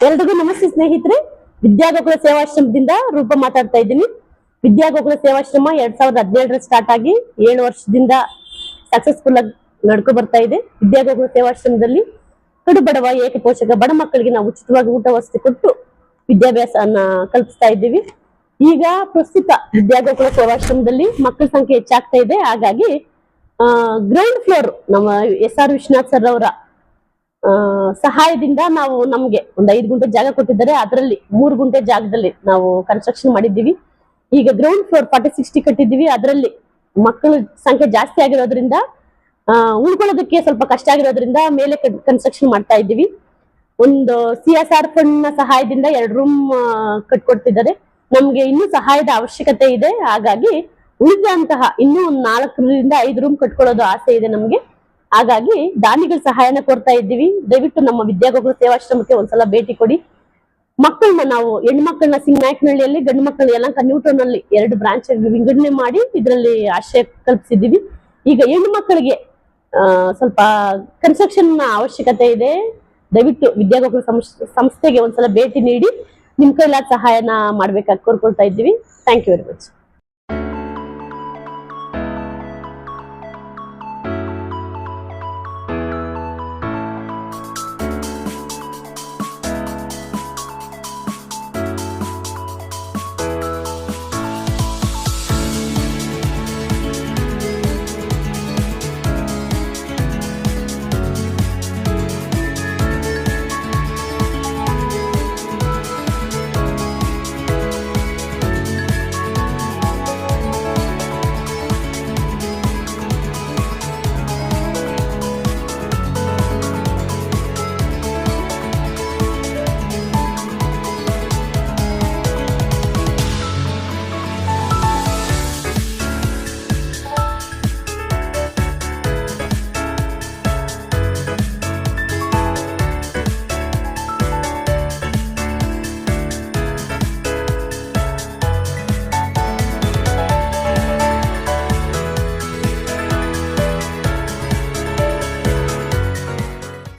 ಎಲ್ರಿಗೂ ನಮಸ್ತೆ ಸ್ನೇಹಿತರೆ. ವಿದ್ಯಾಗೋಕುಲ ಸೇವಾಶ್ರಮದಿಂದ ರೂಪ ಮಾತಾಡ್ತಾ ಇದ್ದೀನಿ. ವಿದ್ಯಾಗೋಕುಲ ಸೇವಾಶ್ರಮ 2017 ಸ್ಟಾರ್ಟ್ ಆಗಿ 7 ವರ್ಷದಿಂದ ಸಕ್ಸಸ್ಫುಲ್ ಆಗಿ ನಡ್ಕೊ ಬರ್ತಾ ಇದೆ. ವಿದ್ಯಾಗೋಕುಲ ಸೇವಾಶ್ರಮದಲ್ಲಿ ಕಡು ಬಡವ ಏಕಪೋಷಕ ಬಡ ಮಕ್ಕಳಿಗೆ ನಾವು ಉಚಿತವಾಗಿ ಊಟ ವಸತಿ ಕೊಟ್ಟು ವಿದ್ಯಾಭ್ಯಾಸವನ್ನ ಕಲ್ಪಿಸ್ತಾ ಇದ್ದೀವಿ. ಈಗ ಪ್ರಸ್ತುತ ವಿದ್ಯಾಗೋಕುಲ ಸೇವಾಶ್ರಮದಲ್ಲಿ ಮಕ್ಕಳ ಸಂಖ್ಯೆ ಹೆಚ್ಚಾಗ್ತಾ ಇದೆ. ಹಾಗಾಗಿ ಗ್ರೌಂಡ್ ಫ್ಲೋರ್ ನಮ್ಮ SR ವಿಶ್ವನಾಥ್ ಸರ್ ಅವರ ಸಹಾಯದಿಂದ ನಾವು ನಮ್ಗೆ ಒಂದು 5 ಗುಂಟೆ ಜಾಗ ಕೊಟ್ಟಿದ್ದಾರೆ. ಅದರಲ್ಲಿ 3 ಗುಂಟೆ ಜಾಗದಲ್ಲಿ ನಾವು ಕನ್ಸ್ಟ್ರಕ್ಷನ್ ಮಾಡಿದ್ದೀವಿ. ಈಗ ಗ್ರೌಂಡ್ ಫ್ಲೋರ್ 40-60 ಕಟ್ಟಿದ್ದೀವಿ. ಅದರಲ್ಲಿ ಮಕ್ಕಳ ಸಂಖ್ಯೆ ಜಾಸ್ತಿ ಆಗಿರೋದ್ರಿಂದ ಉಳ್ಕೊಳ್ಳೋದಕ್ಕೆ ಸ್ವಲ್ಪ ಕಷ್ಟ ಆಗಿರೋದ್ರಿಂದ ಮೇಲೆ ಕನ್ಸ್ಟ್ರಕ್ಷನ್ ಮಾಡ್ತಾ ಇದ್ದೀವಿ. ಒಂದು CSR ಫಂಡ್ ನ ಸಹಾಯದಿಂದ 2 ರೂಮ್ ಕಟ್ಕೊಡ್ತಿದ್ದಾರೆ. ನಮ್ಗೆ ಇನ್ನೂ ಸಹಾಯದ ಅವಶ್ಯಕತೆ ಇದೆ. ಹಾಗಾಗಿ ಉಳಿದಂತಹ ಇನ್ನೂ 4ರಿಂದ 5 ರೂಮ್ ಕಟ್ಕೊಳ್ಳೋದು ಆಸೆ ಇದೆ ನಮ್ಗೆ. ಹಾಗಾಗಿ ದಾನಿಗಳ ಸಹಾಯನ ಕೊಡ್ತಾ ಇದ್ದೀವಿ. ದಯವಿಟ್ಟು ನಮ್ಮ ವಿದ್ಯಾಗೋಕುಲ ಸೇವಾಶ್ರಮಕ್ಕೆ ಒಂದ್ಸಲ ಭೇಟಿ ಕೊಡಿ. ಮಕ್ಕಳನ್ನ ನಾವು ಹೆಣ್ಮಕ್ಳನ್ನ ಸಿಂಗನಾಯಕನಹಳ್ಳಿಯಲ್ಲಿ, ಗಂಡು ಮಕ್ಕಳನ್ನ ಯಲಹಂಕ ನ್ಯೂಟನ್ ನಲ್ಲಿ 2 ಬ್ರಾಂಚ್ ವಿಂಗಡಣೆ ಮಾಡಿ ಇದರಲ್ಲಿ ಆಶ್ರಯ ಕಲ್ಪಿಸಿದ್ದೀವಿ. ಈಗ ಹೆಣ್ಣು ಮಕ್ಕಳಿಗೆ ಸ್ವಲ್ಪ ಕನ್ಸ್ಟ್ರಕ್ಷನ್ ಅವಶ್ಯಕತೆ ಇದೆ. ದಯವಿಟ್ಟು ವಿದ್ಯಾಗೋಕುಲ ಸಂಸ್ಥೆಗೆ ಒಂದ್ಸಲ ಭೇಟಿ ನೀಡಿ ನಿಮ್ ಕೈಲಾದ ಸಹಾಯನ ಮಾಡ್ಬೇಕಾಗಿ ಕೋರ್ಕೊಳ್ತಾ ಇದ್ದೀವಿ. Thank you very much.